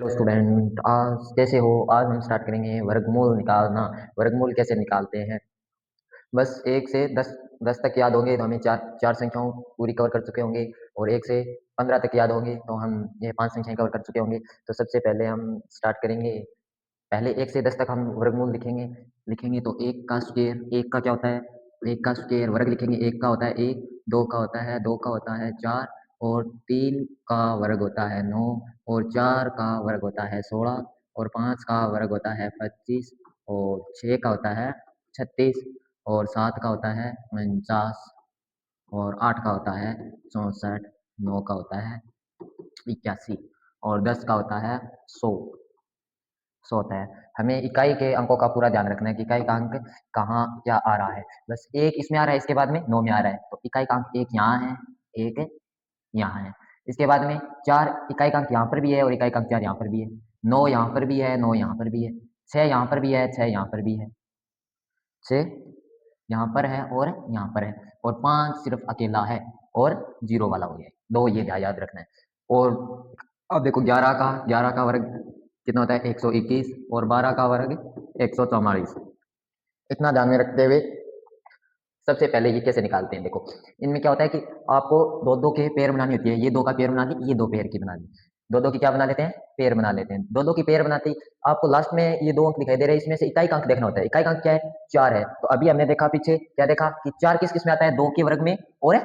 Hello student, आज कैसे हो? आज हम स्टार्ट करेंगे वर्गमूल निकालना। वर्गमूल कैसे निकालते हैं? बस 1 से 10 तक याद होंगे तो हमें चार चार संख्याओं पूरी कवर कर चुके होंगे, और 1 से 15 तक याद होंगे तो हम ये 5 संख्याएं कवर कर चुके होंगे। तो सबसे पहले हम स्टार्ट करेंगे। पहले 1 से 10 तक हम वर्गमूल लिखेंगे। लिखेंगे तो 1 का स्क्वायर, 1 का क्या होता है? 1 का स्क्वायर वर्ग लिखेंगे। 1 का होता है 1, 2 का होता है 2, का होता है 4, और 3 का वर्ग होता है 9, और 4 का वर्ग होता है 16, और 5 का वर्ग होता है 25, और 6 का होता है 36, और 7 का होता है 49, और 8 का होता है 64, 9 का होता है 81, और 10 का होता है 100। 100 होता है। हमें इकाई के अंकों का पूरा ध्यान रखना है कि इकाई का अंक कहाँ क्या आ रहा है। बस 1 इसमें आ रहा है, इसके बाद में 9 में आ रहा है, तो इकाई का अंक 1 यहाँ है, 1 यहाँ है। इसके बाद में 4 इकाई का अंक यहाँ पर भी है, और इकाई का अंक 4 यहाँ पर भी है। 9 यहाँ पर भी है, 9 यहाँ पर भी है। 6 यहाँ पर भी है, 6 यहाँ पर भी है। 6 यहाँ पर है और यहाँ पर है, और 5 सिर्फ अकेला है और 0 वाला हो गया है। 2 ये याद रखना है। और अब देखो 11 का वर्ग कितना होता है? 121, और 12 का वर्ग 144। इतना ध्यान में रखते हुए सबसे पहले ये कैसे निकालते हैं? देखो, इनमें क्या होता है कि आपको दो दो के पेयर बनानी होती है। ये 2 का पेयर बना ली, ये 2 पेयर की बना ली। दो दो की क्या बना लेते हैं? पेयर बना लेते हैं। दो दो की पेयर बनाते ही आपको लास्ट में ये 2 अंक दिखाई दे रहे हैं, इसमें से इकाई का अंक देखना होता है। इकाई का अंक क्या है? 4 है। तो अभी हमने देखा, पीछे क्या देखा कि 4 किस में आता है? 2 के वर्ग में, और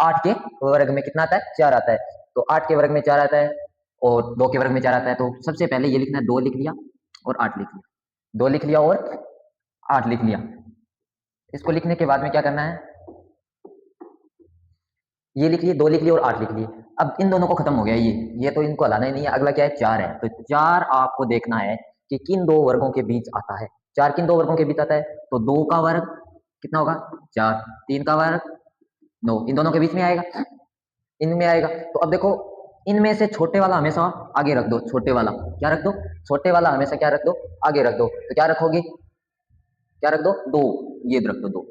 8 के वर्ग में कितना आता है? 4 आता है। तो 8 के वर्ग में 4 आता है, और 2 के वर्ग में 4 आता है। तो सबसे पहले ये लिखना है, 2 लिख लिया और 8 लिख लिया। 2 लिख लिया और 8 लिख लिया। इसको लिखने के बाद में क्या करना है? ये लिख लिए, 2 लिख लिए और 8 लिख लिए। अब इन दोनों को खत्म हो गया, ये तो इनको हलाना ही नहीं है। अगला क्या है? 4 है। तो 4 आपको देखना है कि किन दो वर्गों के बीच आता है। 4 किन दो वर्गों के बीच आता है? तो 2 का वर्ग कितना होगा? 4। 3 का वर्ग 9, इन दोनों के बीच में आएगा, इनमें आएगा। तो अब देखो, इनमें से छोटे वाला हमेशा आगे रख दो। छोटे वाला क्या रख दो? छोटे वाला हमेशा क्या रख दो? आगे रख दो। तो क्या रखोगे? क्या रख दो? 2। ये रख दो 2,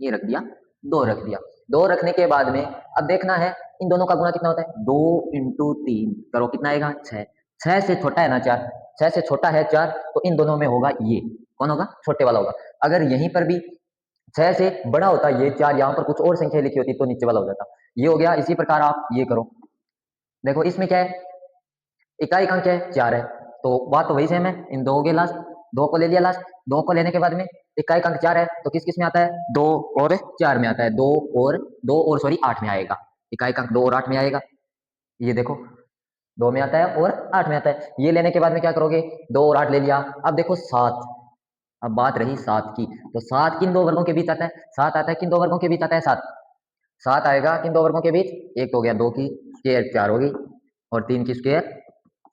ये रख दिया, 2 रख दिया। 2 रखने के बाद में अब देखना है इन दोनों का गुणा कितना होता है? 2 इंटू 3 करो, कितना आएगा? 6। 6 से छोटा है ना 4? 6 से छोटा है 4, तो इन दोनों में होगा ये। कौन होगा? छोटे वाला होगा। अगर यहीं पर भी 6 से बड़ा होता ये 4, यहाँ पर कुछ और संख्या लिखी होती तो नीचे वाला हो जाता। ये हो गया। इसी प्रकार आप ये करो। देखो इसमें क्या है? इकाई का अंक क्या है? 4 है। तो बात तो वही सेम है। इन दो हो गए लास्ट, 2 को ले लिया लास्ट। 2 को लेने के बाद में इकाई का अंक 4 है, तो किस में आता है? 2 और 4 में आता है। 2 और सॉरी 8 में आएगा। इकाई का अंक 2 और 8 में आएगा। ये देखो, 2 में आता है और 8 में आता है। ये लेने के बाद में क्या करोगे? 2 और 8 ले लिया। अब देखो 7। अब बात रही 7 की, तो 7 किन दो वर्गों के बीच आता है? 7 आता है किन दो वर्गों के बीच आता है? 7। 7 आएगा किन दो वर्गों के बीच? एक तो हो गया 2 की स्क्वायर 4 होगी, और 3 की स्क्वायर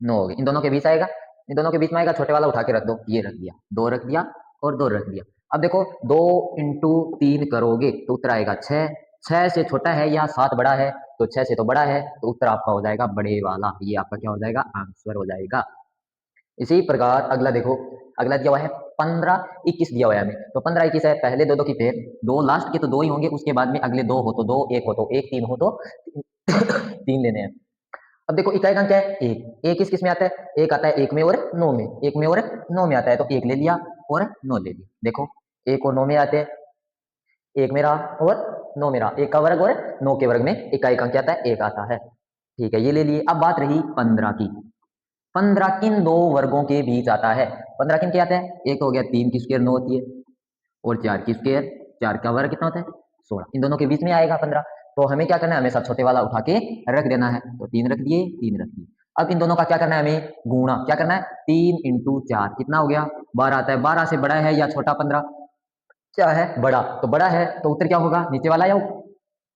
9 होगी। इन दोनों के बीच आएगा। इन दोनों के बीच में आएगा। छोटे वाला उठा के रख दो। ये रख दिया, 2 रख दिया और 2 रख दिया। अब देखो 2 इंटू 3 करोगे तो उत्तर आएगा 6। 6 से छोटा है या 7 बड़ा है? तो 6 से तो बड़ा है, तो उत्तर आपका हो जाएगा बड़े वाला। ये आपका क्या हो जाएगा? आंसर हो जाएगा। इसी प्रकार अगला देखो, अगला दिया हुआ है 15 21 दिया हुआ है हमें। तो 15 21 है। पहले दो दो की पेयर, दो लास्ट के तो 2 ही होंगे, उसके बाद में अगले 2 हो तो 2, 1 हो तो 1, 3 हो तो 3 लेने हैं। अब देखो इकाई का क्या है? 1। 1 किस में आता है? 1 आता है 1 में और 9 में। 1 में और 9 में आता है, तो 1 ले लिया और 9 ले लिया। देखो 1 और 9 में आते हैं, 1 में रहा और 9 में रहा। 1 का वर्ग और 9 के वर्ग में इकाई का क्या आता है? 1 आता है। ठीक है, ये ले लिए। अब बात रही 15 की। 15 किन दो वर्गों के बीच आता है? 15 किन के आता है? एक तो हो गया 3 की स्क्वायर 9 होती है, और 4 की स्क्वायर 4 का वर्ग कितना होता है? 16। इन दोनों के बीच में आएगा 15। तो हमें क्या करना है? हमेशा छोटे वाला उठा के रख देना है। तो 3 रख दिए, 3 रख दिए। अब इन दोनों का क्या करना है? हमें गुणा क्या करना है? 3 इंटू 4 कितना हो गया? 12 आता है। 12 से बड़ा है या छोटा 15? क्या है? बड़ा। तो बड़ा है तो उत्तर क्या होगा? नीचे वाला या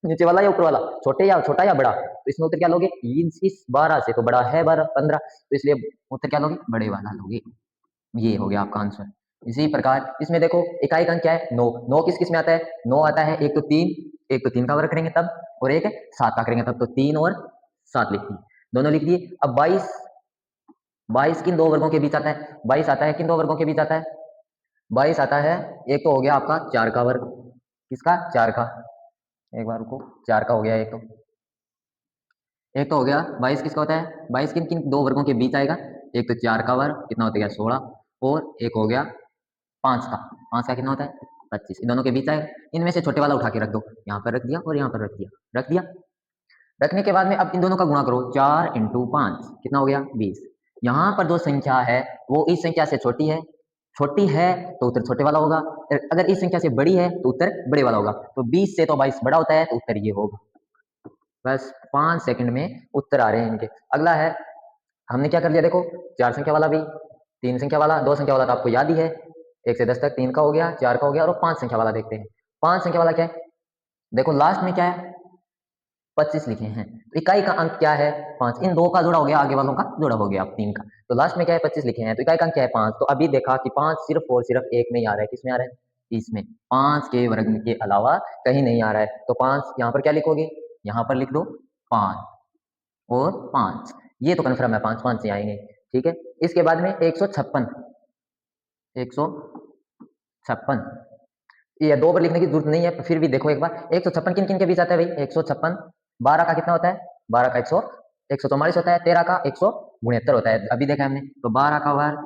नीचे वाला या ऊपर वाला? छोटे या छोटा या बड़ा? तो इसमें उत्तर क्या लोगे? इस 12 से तो बड़ा है 12 15, तो इसलिए उत्तर क्या लोगे? बड़े वाला लोगे। ये हो गया आपका आंसर। इसी प्रकार इसमें देखो इकाई का अंक क्या है? 9। 9 किस में आता है? 9 आता है एक तो 3, एक तो 3 का वर्ग करेंगे तब, और एक 7 का करेंगे तब। तो 3 और 7 लिख दिए, दोनों लिख दिए। अब 22, 22 किन दो वर्गों के बीच आता है? 22 आता है किन दो वर्गों के बीच आता है? 22 आता है, एक तो हो गया आपका 4 का वर्ग। किसका? 4 का। एक बार रुको, 4 का हो गया एक तो, एक तो हो गया 22 किसका होता है, 22 किन किन दो वर्गों के बीच आएगा, एक तो 4 का वर्ग कितना होता है 16, और एक हो गया 5 का, 5 का कितना होता है 25, इन दोनों के बीच आएगा। इनमें से छोटे वाला उठा के रख दो, यहाँ पर रख दिया और यहाँ पर रख दिया। रखने के बाद में अब इन दोनों का गुणा करो, 4 इंटू 5 कितना हो गया 20। यहाँ पर जो संख्या है वो इस संख्या से छोटी है तो उत्तर छोटे वाला होगा, अगर इस संख्या से बड़ी है तो उत्तर बड़े वाला होगा। तो 20 से तो 22 बड़ा होता है तो उत्तर ये होगा। बस 5 सेकंड में उत्तर आ रहे हैं इनके। अगला है, हमने क्या कर लिया देखो, 4 संख्या वाला भी, 3 संख्या वाला, 2 संख्या वाला तो आपको याद ही है, 1 से 10 तक 3 का हो गया, 4 का हो गया, और 5 संख्या वाला देखते हैं। 5 संख्या वाला क्या है, देखो लास्ट में क्या है 25 लिखे हैं, तो इकाई का अंक क्या है 5, इन दो का जोड़ा हो गया, आगे वालों का जोड़ा हो गया 3 का, तो लास्ट में क्या है 25 लिखे हैं, तो इकाई का अंक क्या है 5। तो अभी देखा कि 5 सिर्फ और सिर्फ एक में ही आ रहा है, किसमें आ रहा है इसमें, 5 के वर्ग के अलावा कहीं नहीं आ रहा है। तो 5 यहाँ पर क्या लिखोगे, यहाँ पर लिख दो 5 और 5, ये तो कन्फर्म है 5 5 से आएंगे, ठीक है। इसके बाद में 156, 156 ये 2 पर लिखने की जरूरत नहीं है, फिर भी देखो एक बार 156 किन किन के बीच आता है भाई, 156 12 का कितना होता है, 12 का 144 होता है, 13 का 169 होता है, अभी देखा हमने। तो 12 का वर्ग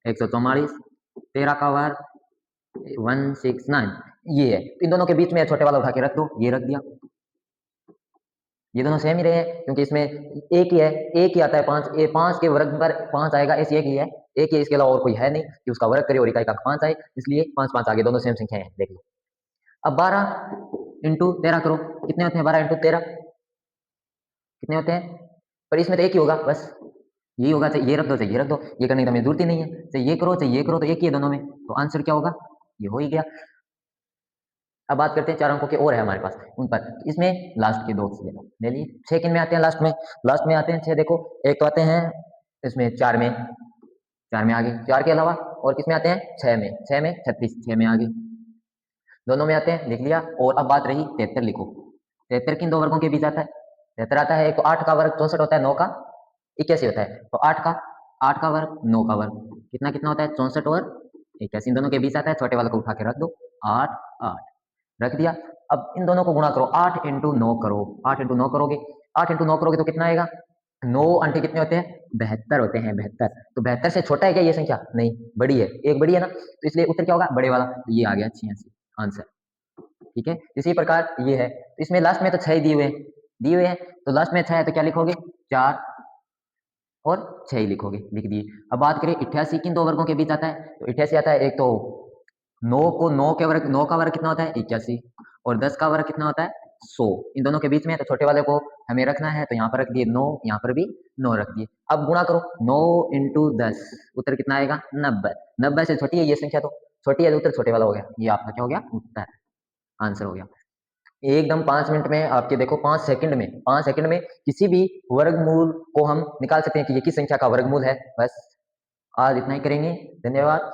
144, 13 का वर्ग 169, ये है। इन दोनों के बीच में छोटे वाला उठा के रख दो, ये रख दिया, ये दोनों सेम ही रहे हैं क्योंकि इसमें एक ही है, एक ही आता है 5, ये 5 के वर्ग पर 5 आएगा, ऐसी एक ही है, एक ही, इसके अलावा और कोई है नहीं कि उसका वर्ग करे और इकाई का 5 आए, इसलिए 5 5 आगे दोनों सेम संख्या है, देख लो। अब 12 इंटू 13 करो, कितने होते हैं 12 इंटू 13 कितने होते हैं, पर इसमें तो एक ही होगा, बस यही होगा, चाहे ये रख दो चाहे ये रख दो, ये करने की हमें जरूरत ही नहीं है, चाहे ये करो चाहे ये करो, तो एक ही है दोनों में, तो आंसर क्या होगा, ये हो ही गया। अब बात करते हैं 4 अंकों के और है हमारे पास उन पर, इसमें लास्ट के 2 ले लिए, 6 किन में आते हैं लास्ट में आते हैं 6, देखो एक तो आते हैं इसमें 4 में, 4 में आ गए, 4 के अलावा और किस में आते हैं 6 में, 6 में 36, 6 में आ गए, दोनों में आते हैं लिख लिया। और अब बात रही 73 लिखो, 73 किन दो वर्गों के बीच आता है, 73 आता है, एक तो 8 का वर्ग 64 होता है, 9 का 81 होता है, तो 8 का वर्ग 9 का वर्ग कितना कितना होता है 64 और 81, इन दोनों के बीच आता है, छोटे वाले को उठा के रख दो, 8 8 रख दिया। अब इन दोनों को गुणा करो, 8 इंटू 9 करो, 8 इंटू 9 करोगे, 8 इंटू 9 करोगे तो कितना आएगा, 9 अंटे कितने होते हैं 72 होते हैं, 72, तो 72 से छोटा है क्या ये संख्या, नहीं बड़ी है, एक बड़ी है ना, तो इसलिए उत्तर क्या होगा बड़े वाला, तो ये आ गया 86 आंसर, ठीक है। इसी प्रकार ये है, तो इसमें लास्ट में तो 6 दिए हुए हैं, तो लास्ट में 6 है तो क्या लिखोगे 4 और 6 ही लिखोगे, लिख दिए। अब बात करें 88 किन दो वर्गों के बीच आता है, तो 88 आता है, एक तो 9 के वर्ग, 9 का वर्ग कितना होता है 81, और 10 का वर्ग कितना होता है 100, इन दोनों के बीच में है, तो छोटे वाले को हमें रखना है, तो यहाँ पर रख दिए 9, यहाँ पर भी 9 रख दिए। अब गुणा करो 9 इंटू 10, उत्तर कितना आएगा 90, 90 से छोटी है ये संख्या, तो छोटी है तो उत्तर छोटे वाला हो गया, ये आपका क्या हो गया उत्तर, आंसर हो गया। एकदम 5 मिनट में आपके देखो 5 सेकंड में किसी भी वर्गमूल को हम निकाल सकते हैं कि ये किस संख्या का वर्गमूल है। बस आज इतना ही करेंगे, धन्यवाद।